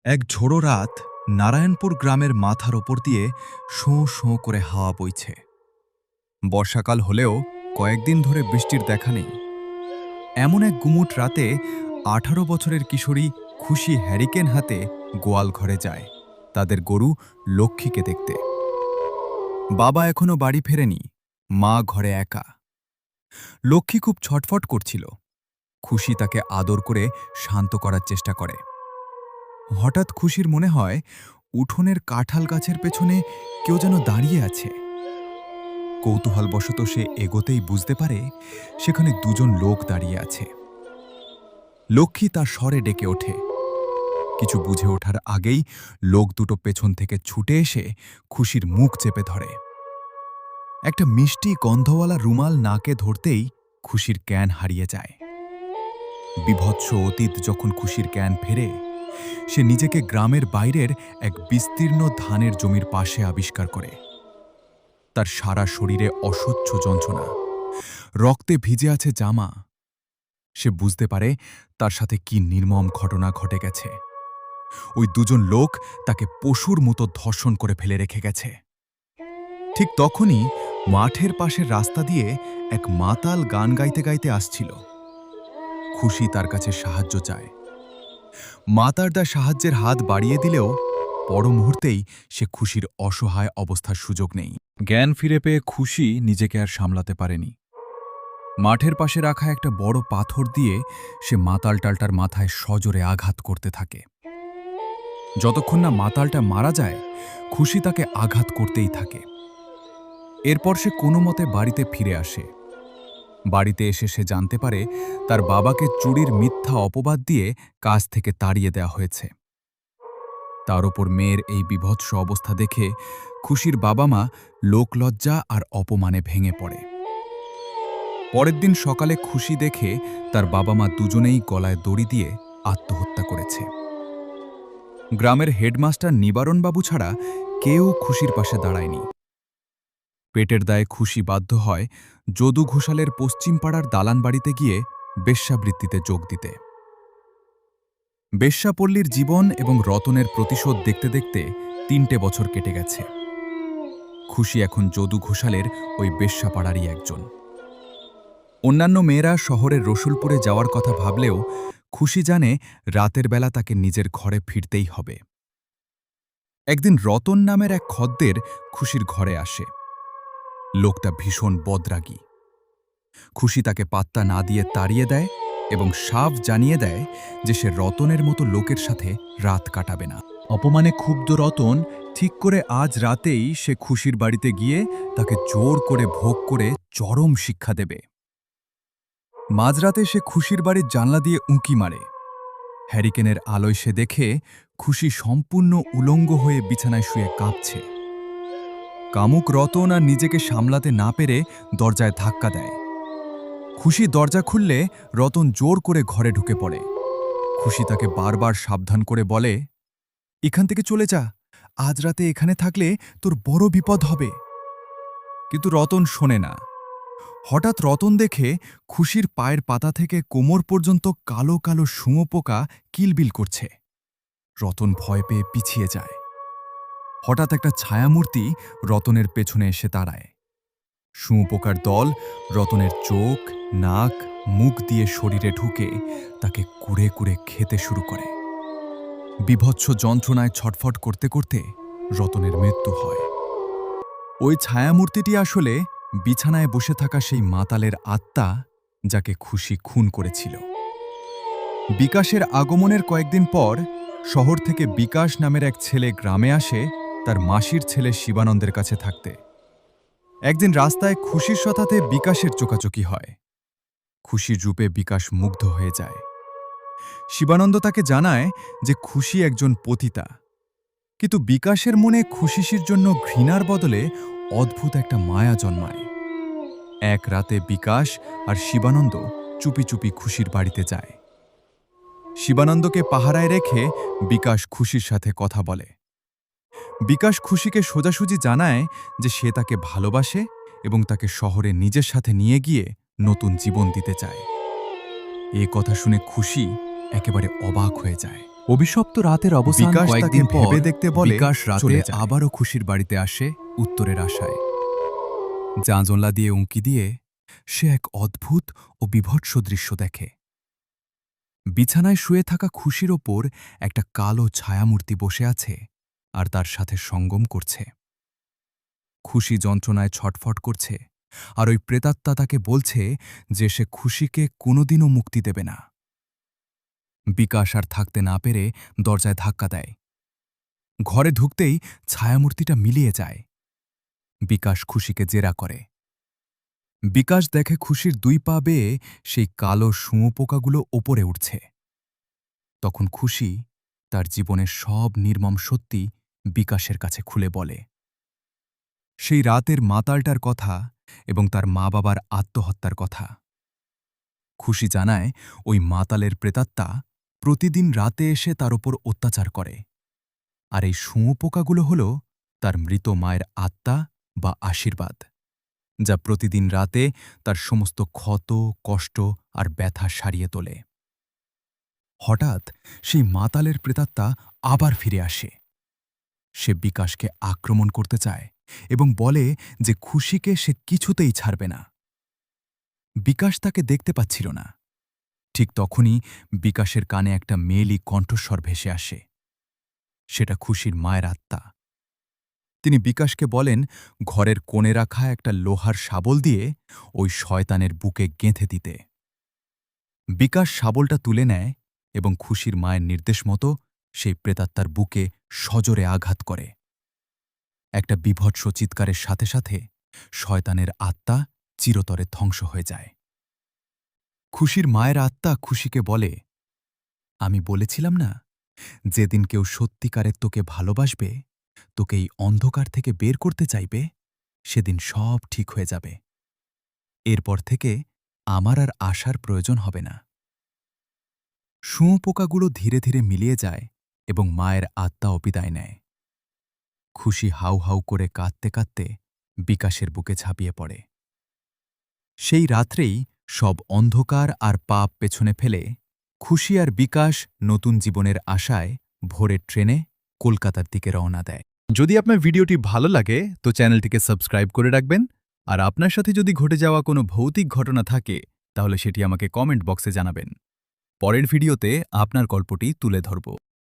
এক ঝোড়ো রাত নারায়ণপুর গ্রামের মাথার ওপর দিয়ে শোঁ শোঁ করে হাওয়া বইছে। বর্ষাকাল হলেও কয়েকদিন ধরে বৃষ্টির দেখা নেই। এমন এক গুমুট রাতে ১৮ বছরের কিশোরী খুশি হ্যারিকেন হাতে গোয়াল ঘরে যায় তাদের গরু লক্ষ্মীকে দেখতে। বাবা এখনো বাড়ি ফেরেনি, মা ঘরে একা। লক্ষ্মী খুব ছটফট করছিল। খুশি তাকে আদর করে শান্ত করার চেষ্টা করে। হঠাৎ খুশির মনে হয় উঠোনের কাঁঠাল গাছের পেছনে কেউ যেন দাঁড়িয়ে আছে। কৌতূহলবশত সে এগোতেই বুঝতে পারে সেখানে দুজন লোক দাঁড়িয়ে আছে। লক্ষ্মী তার স্বরে ডেকে ওঠে। কিছু বুঝে ওঠার আগেই লোক দুটো পেছন থেকে ছুটে এসে খুশির মুখ চেপে ধরে। একটা মিষ্টি গন্ধওয়ালা রুমাল নাকে ধরতেই খুশির জ্ঞান হারিয়ে যায়। বিভৎস অতীত যখন খুশির জ্ঞান ফেরে, সে নিজেকে গ্রামের বাইরের এক বিস্তীর্ণ ধানের জমির পাশে আবিষ্কার করে। তার সারা শরীরে অসহ্য যন্ত্রণা, রক্তে ভিজে আছে জামা। সে বুঝতে পারে তার সাথে কি নির্মম ঘটনা ঘটে গেছে। ওই দুজন লোক তাকে পশুর মতো ধর্ষণ করে ফেলে রেখে গেছে। ঠিক তখনই মাঠের পাশের রাস্তা দিয়ে এক মাতাল গান গাইতে গাইতে আসছিল। খুশি তার কাছে সাহায্য চায়। মাতারদা সাহায্যের হাত বাড়িয়ে দিলেও পর মুহূর্তেই সে খুশির অসহায় অবস্থার সুযোগ নেই। জ্ঞান ফিরে পেয়ে খুশি নিজেকে আর সামলাতে পারেনি। মাঠের পাশে রাখা একটা বড় পাথর দিয়ে সে মাতালটালটার মাথায় সজোরে আঘাত করতে থাকে। যতক্ষণ না মাতালটা মারা যায়, খুশি তাকে আঘাত করতেই থাকে। এরপর সে কোনো মতে বাড়িতে ফিরে আসে। বাড়িতে এসে সে জানতে পারে তার বাবাকে চুরির মিথ্যা অপবাদ দিয়ে কাজ থেকে তাড়িয়ে দেওয়া হয়েছে। তার ওপর মেয়ের এই বীভৎস অবস্থা দেখে খুশির বাবা মা লোকলজ্জা আর অপমানে ভেঙে পড়ে। পরের দিন সকালে খুশি দেখে তার বাবা মা দুজনেই গলায় দড়ি দিয়ে আত্মহত্যা করেছে। গ্রামের হেডমাস্টার নিবারণবাবু ছাড়া কেউ খুশির পাশে দাঁড়ায়নি। পেটের দায়ে খুশি বাধ্য হয় যদু ঘোষালের পশ্চিম পাড়ার দালান বাড়িতে গিয়ে বেশ্যাবৃত্তিতে যোগ দিতে। বেশ্যাপল্লীর জীবন এবং রতনের প্রতিশোধ দেখতে দেখতে ৩টে বছর কেটে গেছে। খুশি এখন যদু ঘোষালের ওই বেশ্যাপাড়ারই একজন। অন্যান্য মেয়েরা শহরের রসুলপুরে যাওয়ার কথা ভাবলেও খুশি জানে রাতের বেলা তাকে নিজের ঘরে ফিরতেই হবে। একদিন রতন নামের এক খদ্দের খুশির ঘরে আসে। লোকটা ভীষণ বদরাগী। খুশি তাকে পাত্তা না দিয়ে তাড়িয়ে দেয় এবং সাফ জানিয়ে দেয় যে সে রতনের মতো লোকের সাথে রাত কাটাবে না। অপমানে ক্ষুব্ধ রতন ঠিক করে আজ রাতেই সে খুশির বাড়িতে গিয়ে তাকে জোর করে ভোগ করে চরম শিক্ষা দেবে। মাঝরাতে সে খুশির বাড়ির জানলা দিয়ে উঁকি মারে। হ্যারিকেনের আলোয় সে দেখে খুশি সম্পূর্ণ উলঙ্গ হয়ে বিছানায় শুয়ে কাঁপছে। কামুক রতন আর নিজেকে সামলাতে না পেরে দরজায় ধাক্কা দেয়। খুশি দরজা খুললে রতন জোর করে ঘরে ঢুকে পড়ে। খুশি তাকে বারবার সাবধান করে বলে, এখান থেকে চলে যা, আজ রাতে এখানে থাকলে তোর বড় বিপদ হবে। কিন্তু রতন শোনে না। হঠাৎ রতন দেখে খুশির পায়ের পাতা থেকে কোমর পর্যন্ত কালো কালো শুঁয়োপোকা কিলবিল করছে। রতন ভয় পেয়ে পিছিয়ে যায়। হঠাৎ একটা ছায়ামূর্তি রতনের পেছনে এসে দাঁড়ায়। শুঁয়োপোকার দল রতনের চোখ, নাক, মুখ দিয়ে শরীরে ঢুকে তাকে কুড়ে কুড়ে খেতে শুরু করে। বীভৎস যন্ত্রণায় ছটফট করতে করতে রতনের মৃত্যু হয়। ওই ছায়ামূর্তিটি আসলে বিছানায় বসে থাকা সেই মাতালের আত্মা, যাকে খুশি খুন করেছিল। বিকাশের আগমনের কয়েকদিন পর শহর থেকে বিকাশ নামের এক ছেলে গ্রামে আসে তার মাসির ছেলে শিবানন্দের কাছে থাকতে। একদিন রাস্তায় খুশির সাথে বিকাশের চোকাচোকি হয়। খুশির রূপে বিকাশ মুগ্ধ হয়ে যায়। শিবানন্দ তাকে জানায় যে খুশি একজন পতিতা। কিন্তু বিকাশের মনে খুশির জন্য ঘৃণার বদলে অদ্ভুত একটা মায়া জন্মায়। এক রাতে বিকাশ আর শিবানন্দ চুপি চুপি খুশির বাড়িতে যায়। শিবানন্দকে পাহারায় রেখে বিকাশ খুশির সাথে কথা বলে। বিকাশ খুশিকে সোজাসুজি জানায় যে সে তাকে ভালোবাসে এবং তাকে শহরে নিজের সাথে নিয়ে গিয়ে নতুন জীবন দিতে চায়। এ কথা শুনে খুশি একেবারে অবাক হয়ে যায়। অভিশপ্ত রাতের অবসান বিকাশ কয়েকদিন তাকে পর ভেবে দেখতে বলে বিকাশ রাতে চলে যায়। আবারও খুশির বাড়িতে আসে উত্তরের আশায়। জাঁজলা দিয়ে উঁকি দিয়ে সে এক অদ্ভুত ও বিভৎস দৃশ্য দেখে। বিছানায় শুয়ে থাকা খুশির ওপর একটা কালো ছায়ামূর্তি বসে আছে আর তার সাথে সঙ্গম করছে। খুশি যন্ত্রণায় ছটফট করছে, আর ওই প্রেতাত্মা তাকে বলছে যে সে খুশিকে কোনোদিনও মুক্তি দেবে না। বিকাশ আর থাকতে না পেরে দরজায় ধাক্কা দেয়। ঘরে ঢুকতেই ছায়ামূর্তিটা মিলিয়ে যায়। বিকাশ খুশিকে জেরা করে। বিকাশ দেখে খুশির 2 পা বেয়ে সেই কালো শুঁয়োপোকাগুলো ওপরে উঠছে। তখন খুশি তার জীবনের সব নির্মম সত্যি বিকাশের কাছে খুলে বলে। সেই রাতের মাতালটার কথা এবং তার মা-বাবার আত্মহত্যার কথা। খুশি জানায় ওই মাতালের প্রেতাত্মা প্রতিদিন রাতে এসে তার ওপর অত্যাচার করে, আর এই শুঁয়োপোকাগুলো হল তার মৃত মায়ের আত্মা বা আশীর্বাদ, যা প্রতিদিন রাতে তার সমস্ত ক্ষত, কষ্ট আর ব্যথা সারিয়ে তোলে। হঠাৎ সেই মাতালের প্রেতাত্মা আবার ফিরে আসে। সে বিকাশকে আক্রমণ করতে চায় এবং বলে যে খুশিকে সে কিছুতেই ছাড়বে না। বিকাশ তাকে দেখতে পাচ্ছিল না। ঠিক তখনই বিকাশের কানে একটা মেয়েলি কণ্ঠস্বর ভেসে আসে। সেটা খুশির মায়ের আত্মা। তিনি বিকাশকে বলেন ঘরের কোণে রাখা একটা লোহার শাবল দিয়ে ওই শয়তানের বুকে গেঁথে দিতে। বিকাশ শাবলটা তুলে নেয় এবং খুশির মায়ের নির্দেশ মতো সেই প্রেতাত্মার বুকে সজোরে আঘাত করে। একটা বিভৎস চিৎকারের সাথে সাথে শয়তানের আত্মা চিরতরে ধ্বংস হয়ে যায়। খুশির মায়ের আত্মা খুশিকে বলে, আমি বলেছিলাম না, যেদিন কেউ সত্যিকারের তোকে ভালোবাসবে, তোকে এই অন্ধকার থেকে বের করতে চাইবে, সেদিন সব ঠিক হয়ে যাবে। এরপর থেকে আমার আর আসার প্রয়োজন হবে না। শুঁয়োপোকাগুলো ধীরে ধীরে মিলিয়ে যায় এবং মায়ের আত্মাও বিদায় নেয়। খুশি হাউ হাউ করে কাঁদতে কাঁদতে বিকাশের বুকে ঝাঁপিয়ে পড়ে। সেই রাত্রেই সব অন্ধকার আর পাপ পেছনে ফেলে খুশি আর বিকাশ নতুন জীবনের আশায় ভোরের ট্রেনে কলকাতার দিকে রওনা দেয়। যদি আপনার ভিডিওটি ভালো লাগে তো চ্যানেলটিকে সাবস্ক্রাইব করে রাখবেন, আর আপনার সাথে যদি ঘটে যাওয়া কোনো ভৌতিক ঘটনা থাকে তাহলে সেটি আমাকে কমেন্ট বক্সে জানাবেন। পরের ভিডিওতে আপনার গল্পটি তুলে ধরব।